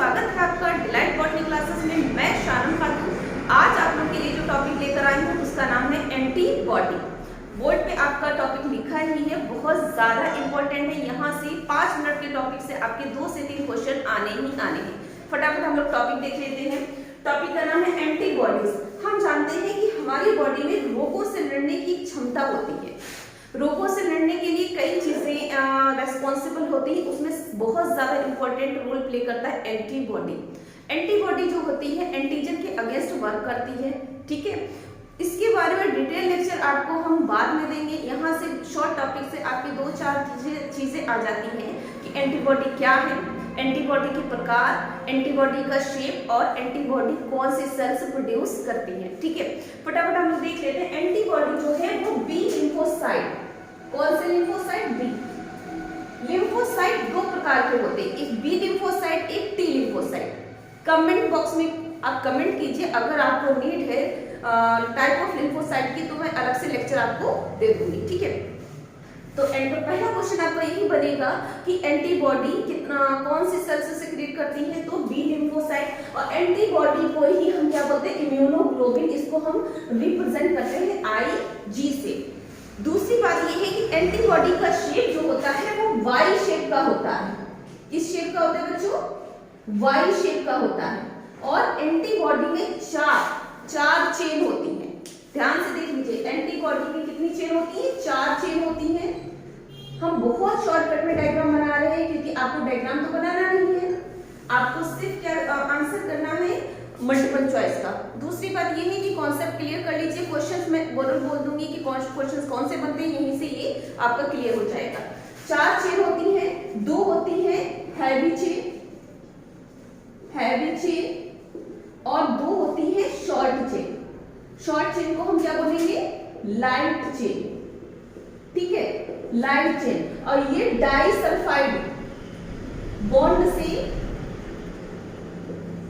स्वागत है आपका डिलाइट बॉटनी क्लासेस में। मैं शानम खातून आज आप लोग के लिए जो टॉपिक लेकर आई हूँ उसका नाम है एंटीबॉडी। बोर्ड पे आपका टॉपिक लिखा ही है, बहुत ज्यादा इंपॉर्टेंट है। यहाँ से 5 मिनट के टॉपिक से आपके 2 से 3 क्वेश्चन आने ही आने हैं। फटाफट हम लोग टॉपिक देख लेते हैं। टॉपिक का नाम है एंटीबॉडीज। हम जानते हैं कि हमारी बॉडी में रोगों से लड़ने की क्षमता होती है। रोगों से लड़ने के लिए कई चीजें रेस्पॉन्सिबल होती है, उसमें बहुत ज्यादा इंपॉर्टेंट रोल प्ले करता है एंटीबॉडी। एंटीबॉडी जो होती है एंटीजन के अगेंस्ट वर्क करती है, ठीक है। इसके बारे में डिटेल लेक्चर आपको हम बाद में देंगे। यहाँ से शॉर्ट टॉपिक से आपकी 2-4 चीजें आ जाती हैं कि एंटीबॉडी क्या है, एंटीबॉडी के प्रकार, एंटीबॉडी का शेप और एंटीबॉडी कौन से सेल्स प्रोड्यूस करती है, ठीक है। फटाफट हम लोग देख लेते हैं। एंटीबॉडी जो है वो बी लिम्फोसाइट, कौन से लिम्फोसाइट? बी लिम्फोसाइट 2 प्रकार के होते हैं, एक बी लिम्फोसाइट, एक टी लिम्फोसाइट। कमेंट बॉक्स में आप कमेंट कीजिए अगर आपको नीड है टाइप ऑफ लिम्फोसाइट की, तो मैं अलग से लेक्चर आपको दे दूंगी, ठीक है। तो पहला क्वेश्चन आपका यही बनेगा कि एंटीबॉडी कितना कौन से सेल से सिक्रीट करती है, तो बी लिम्फोसाइट। और एंटीबॉडी को ही हम क्या बोलते हैं? इम्यूनोग्लोबिन। इसको हम रिप्रेजेंट करते हैं IG से। दूसरी बात यह है कि एंटीबॉडी का शेप जो होता है वो वाई शेप का होता है। किस शेप का होता है बच्चों? वाई शेप का होता है। और एंटीबॉडी में चार चेन होती है। ध्यान से देख लीजिए, एंटीबॉडी में कितनी चेन होती है? 4 चेन होती है। हम बहुत शॉर्टकट में डायग्राम बना रहे हैं क्योंकि आपको डायग्राम तो बनाना नहीं है, आपको सिर्फ क्या आंसर करना है मल्टीपल चॉइस का। दूसरी बात ये है कि कॉन्सेप्ट क्लियर कर लीजिए। क्वेश्चंस में बोल दूंगी कि क्वेश्चंस कौन से बनते हैं, यहीं से ये आपका क्लियर हो जाएगा। 4 चेन होती है, 2 होती है हैवी चेन और 2 होती है शॉर्ट चेन। शॉर्ट चेन को हम क्या बोलेंगे? लाइट चेन, ठीक है, लाइट चेन। और ये डाइसल्फाइड बॉन्ड से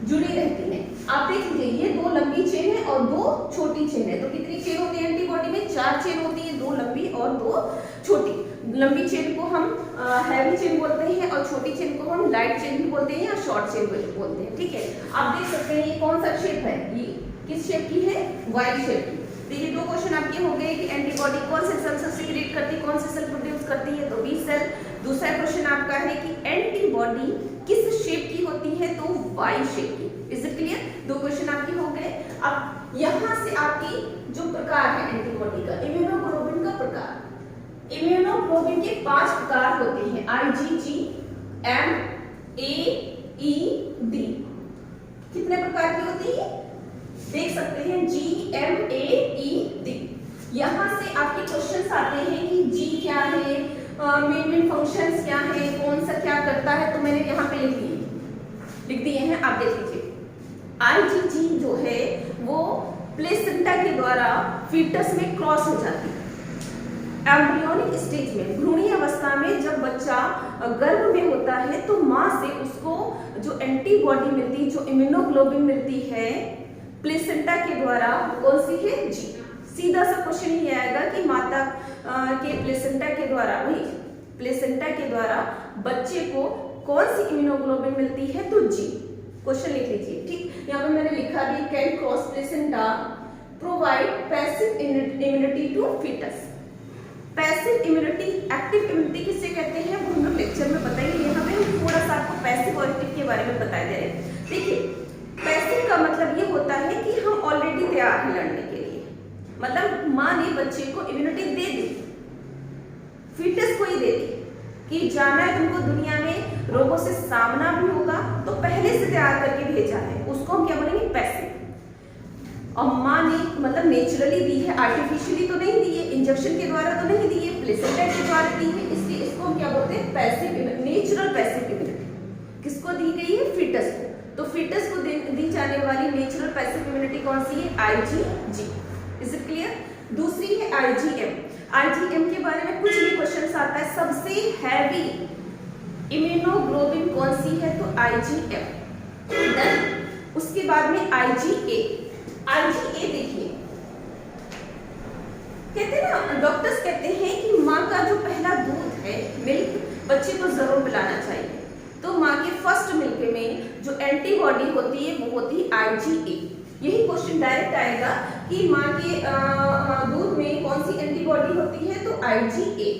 जुड़ी रहती है। आप देख लीजिए, ये 2 लंबी चेन है और 2 छोटी चेन है। तो कितनी चेन होती है एंटीबॉडी में? 4 चेन होती है, 2 लंबी और 2 छोटी। लंबी चेन को हम हैवी चेन बोलते हैं और छोटी चेन को हम लाइट चेन भी बोलते हैं या शॉर्ट चेन बोलते हैं, ठीक है। आप देख सकते हैं ये कौन सा शेप है, ये किस शेप की है? वाई शेप की। देखिए 2 क्वेश्चन आपके हो गए कि एंटीबॉडी कौन से सेल से सिक्रीट करती है, कौन से सेल प्रोड्यूस करती है, तो बी सेल। दूसरा क्वेश्चन आपका है कि एंटीबॉडी किस शेप की होती है, तो वाई शेप की। Is it clear? 2 क्वेश्चन आपके हो गए। अब यहाँ से आपकी जो प्रकार है एंटीबॉडी का, इम्यूनोग्लोबिन का प्रकार। इम्यूनोग्लोबिन के 5 प्रकार होते हैं, IgG, M, A, E, D। कितने प्रकार की होती है देख सकते हैं? G, M, A, E, D। यहाँ से आपके क्वेश्चंस आते हैं कि G क्या है, मेन फंक्शंस क्या है, कौन सा क्या करता है, तो मैंने यहाँ पे लिख दिए हैं, आप देख लीजिए। IgG जो है वो प्लेसेंटा के द्वारा फीटस में क्रॉस हो जाती है। एम्ब्रियोनिक स्टेज में, भ्रूणी अवस्था में जब बच्चा गर्भ में होता है तो माँ से उसको जो एंटीबॉडी मिलती है, जो इम्यूनोग्लोबिन मिलती है प्लेसेंटा के द्वारा, कौन सी है? जी। सीधा सा क्वेश्चन ये आएगा कि माता के प्लेसेंटा के द्वारा, वही प्लेसेंटा के द्वारा बच्चे को कौन सी इम्यूनोग्लोबिन मिलती है, तो जी। क्वेश्चन लिख लीजिए, ठीक। यहाँ पे मैंने लिखा भी, can cross placenta provide passive immunity to foetus. Passive immunity, active immunity किससे कहते हैं वो हम लोग लेक्चर में बताएंगे। यहाँ पे हम थोड़ा सा आपको पैसिव और एक्टिव के बारे में बता दे रहे हैं। देखिए पैसिव का मतलब ये होता है कि हम ऑलरेडी तैयार हैं लड़ने के लिए, मतलब माँ ने बच्चे को इम्यूनिटी दे दी, फिटनेस को ही दे दी कि जाना है तुमको दुनिया में, रोगों से सामना भी होगा, तो पहले से तैयार करके भेजा है, उसको हम क्या बोलेंगे? पैसिव। और माँ ने मतलब नेचुरली दी है, आर्टिफिशियली तो नहीं दी है, इंजेक्शन के द्वारा तो नहीं दी है, प्लेसेंटा के द्वारा दी है, इसलिए इसको हम क्या बोलते हैं? Passive, natural passive immunity. किसको दी गई है? फीटस को। तो फीटस को दी जाने वाली नेचुरल पैसिव इम्यूनिटी कौन सी है? IgG। Is it clear? दूसरी है IgM। IgM के बारे में कुछ भी क्वेश्चन आता है, सबसे हैवी इम्यूनोग्लोबिन कौन सी है, तो IgM। देन उसके बाद में IgA। देखिए कहते हैं ना, डॉक्टर्स कहते हैं कि माँ का जो पहला दूध है, मिल्क, बच्चे को जरूर पिलाना चाहिए। तो माँ के फर्स्ट मिल्क में जो एंटीबॉडी होती है वो होती है IgA। यही क्वेश्चन डायरेक्ट आएगा कि माँ के दूध में कौन सी एंटीबॉडी होती है, तो IgA।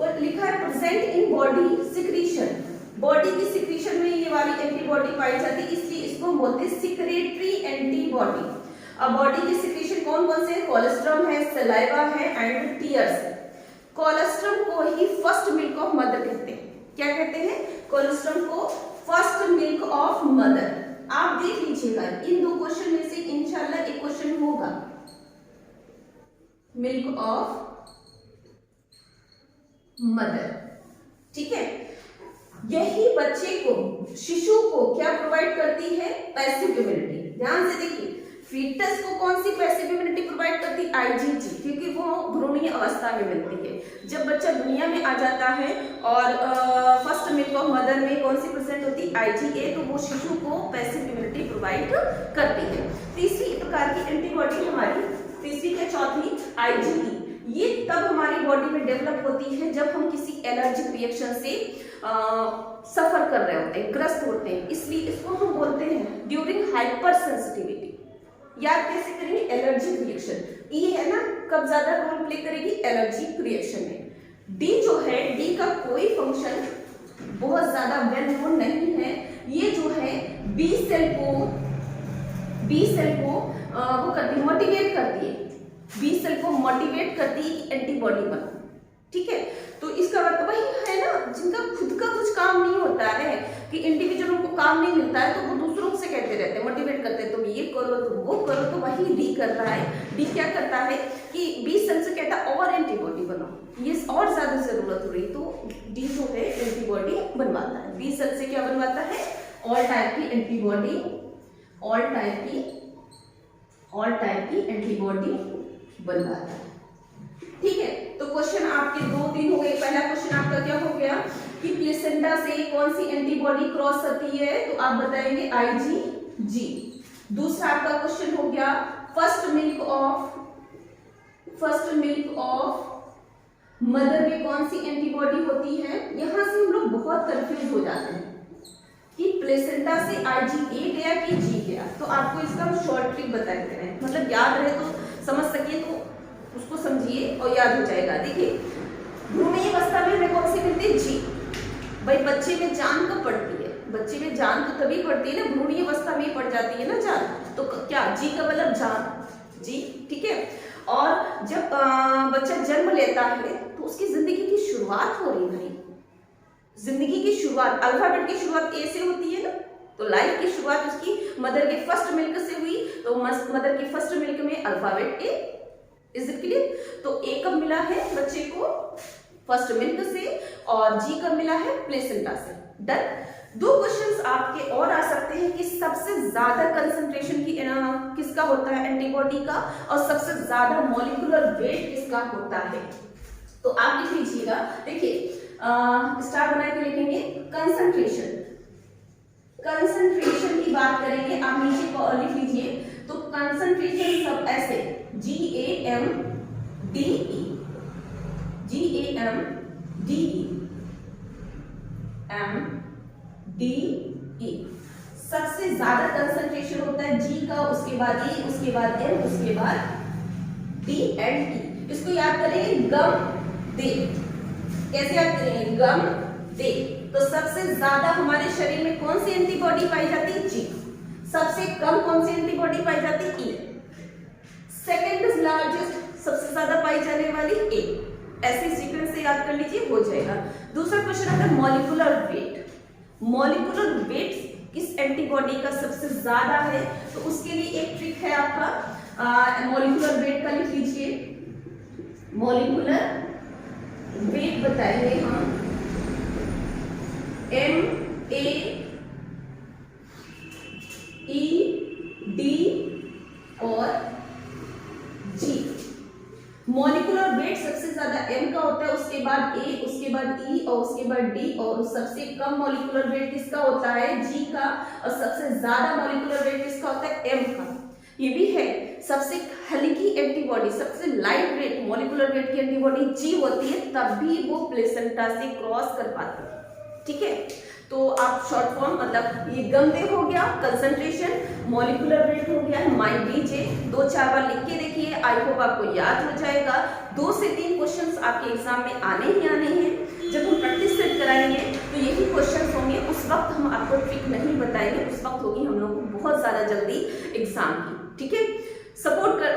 और लिखा है present in body secretion, body की सिक्रीशन में ये वाली एंटीबॉडी पाई जाती है, इसलिए इसको हम बोलते हैं सिक्रेटरी एंटीबॉडी। अब बॉडी की सिक्रीशन कौन कौन से है, कोलेस्ट्रॉम है, सलाइवा है एंड टीयर्स है। कोलेस्ट्रॉम को ही फर्स्ट मिल्क ऑफ मदर कहते हैं। क्या कहते हैं, कोलेस्ट्रॉम को फर्स्ट मिल्क ऑफ मदर। आप देख लीजिएगा इन दो क्वेश्चन में से इंशाल्लाह एक क्वेश्चन होगा, मिल्क ऑफ मदर। ठीक है, यही बच्चे को, शिशु को क्या प्रोवाइड करती है, पैसिव इम्यूनिटी। ध्यान से देखिए, फीटस को कौन सी पैसिव इम्यूनिटी प्रोवाइड करती है, IgG, क्योंकि वो भ्रूणीय अवस्था में मिलती है। जब बच्चा दुनिया में आ जाता है और फर्स्ट मिल्क ऑफ मदर में कौन सी प्रेजेंट होती है, IgA, तो वो शिशु को पैसिव इम्यूनिटी प्रोवाइड करती है। तीसरी प्रकार की एंटीबॉडी हमारी, तीसरी क्या चौथी, IgE। ये तब हमारी बॉडी में डेवलप होती है जब हम किसी एलर्जिक रिएक्शन से सफर कर रहे होते हैं, ग्रस्त होते हैं, इसलिए इसको हम बोलते हैं ड्यूरिंग हाइपर सेंसिटिविटी। याद कैसे करेंगे, एलर्जिक रिएक्शन। ई है ना, कब ज्यादा रोल प्ले करेगी, एलर्जिक रिएक्शन में। डी जो है, डी का कोई फंक्शन बहुत ज्यादा वेल नोन नहीं है। ये जो है बी सेल को वो करती है, मोटिवेट करती है, बी सेल को मोटिवेट करती है कि एंटीबॉडी बनो। ठीक है, तो इसका मतलब वही है ना, जिनका खुद का कुछ काम नहीं होता है, कि इंडिविजुअल को काम नहीं मिलता है तो वो दूसरों से कहते रहते हैं, मोटिवेट करते हैं, तुम ये करो तुम वो करो, तो वही डी कर रहा है। डी क्या करता है कि बी सेल से कहता है और एंटीबॉडी बनाओ, ये और ज्यादा जरूरत हो रही, तो डी जो है एंटीबॉडी बनवाता है। बी सेल से क्या बनवाता है, ऑल टाइप की एंटीबॉडी, ऑल टाइप की एंटीबॉडी बनवाता है। ठीक है, तो क्वेश्चन आपके 2-3 हो गए। पहला क्वेश्चन आपका क्या हो गया कि प्लेसेंटा से कौन सी एंटीबॉडी क्रॉस करती है, तो आप बताएंगे IgG। दूसरा आपका क्वेश्चन हो गया फर्स्ट मिल्क ऑफ मदर में कौन सी एंटीबॉडी होती है। यहां से हम लोग बहुत कंफ्यूज हो जाते हैं कि प्लेसेंटा से IgA गया कि G गया, तो आपको इसका हम शॉर्ट ट्रिक बता दे रहे हैं, मतलब याद रहे तो समझ सकिए तो उसको समझिए और याद हो जाएगा। देखिए, भ्रूणीय अवस्था में हमें कौन सी मिलती है, जी। भाई बच्चे में जान कब पड़ती है, बच्चे में जान तो तभी पड़ती है ना, भ्रूणीय अवस्था में पड़ जाती है ना जान, तो क्या जी का मतलब जान, जी। ठीक है, और जब बच्चा जन्म लेता है तो उसकी जिंदगी की शुरुआत हो रही है। जिंदगी की शुरुआत, अल्फाबेट की शुरुआत ए से होती है ना, तो लाइफ की शुरुआत उसकी मदर के फर्स्ट मिल्क से हुई, तो मदर के फर्स्ट मिल्क में alphabet A. Is it clear? तो ए कब मिला है बच्चे को, फर्स्ट मिल्क से, और जी कब मिला है, प्लेसेंटा से। डन। 2 क्वेश्चंस आपके और आ सकते हैं कि सबसे ज्यादा कंसंट्रेशन की किसका होता है एंटीबॉडी का, और सबसे ज्यादा मॉलिक्यूलर वेट किसका होता है। तो आप लिख लीजिएगा, देखिए स्टार बना के लिखेंगे कंसंट्रेशन। कंसंट्रेशन की बात करेंगे, आप नीचे लिख लीजिए, तो कंसंट्रेशन सब ऐसे GAMDE, सबसे ज्यादा कंसंट्रेशन होता है जी का, उसके बाद E, उसके बाद M, उसके बाद D एंड E। इसको याद करेंगे गम दे। कैसे याद करेंगे, गम दे। तो सबसे ज्यादा हमारे शरीर में कौन सी एंटीबॉडी पाई जाती है, जी। सबसे कम कौन सी एंटीबॉडी पाई जाती है, E। सेकेंड लार्जेस्ट, सबसे ज्यादा पाई जाने वाली A। ऐसे सीक्वेंस से याद कर लीजिए, हो जाएगा। दूसरा क्वेश्चन आता है मॉलिक्यूलर वेट। मॉलिक्यूलर वेट किस एंटीबॉडी का सबसे ज्यादा है, तो उसके लिए एक ट्रिक है आपका, मॉलिक्यूलर वेट का लिख लीजिए। मॉलिक्यूलर वेट बताएंगे हम MAED और G। मॉलिक्यूलर वेट सबसे ज्यादा M का होता है, उसके बाद A, उसके बाद E और उसके बाद D, और सबसे कम मॉलिक्यूलर वेट किसका होता है, G का, और सबसे ज्यादा मॉलिक्यूलर वेट किसका होता है, M का। ये भी है, सबसे हल्की एंटीबॉडी, सबसे लाइट वेट मॉलिक्यूलर वेट की एंटीबॉडी G होती है, तब भी वो प्लेसेंटा से क्रॉस कर पाती है। ठीक है, तो आप शॉर्ट फॉर्म मतलब ये गंदे हो गया, कंसंट्रेशन, मॉलिक्यूलर वेट हो गया, माइंड डीजे, 2-4 बार लिख के देखिए, आई होप आपको याद हो जाएगा। 2 से 3 क्वेश्चंस आपके एग्जाम में आने ही आने हैं। जब हम प्रैक्टिस सेट कराएंगे तो यही क्वेश्चंस होंगे, उस वक्त हम आपको ट्रिक नहीं बताएंगे, उस वक्त होगी हम लोग को बहुत ज्यादा जल्दी एग्जाम की। ठीक है, सपोर्ट कर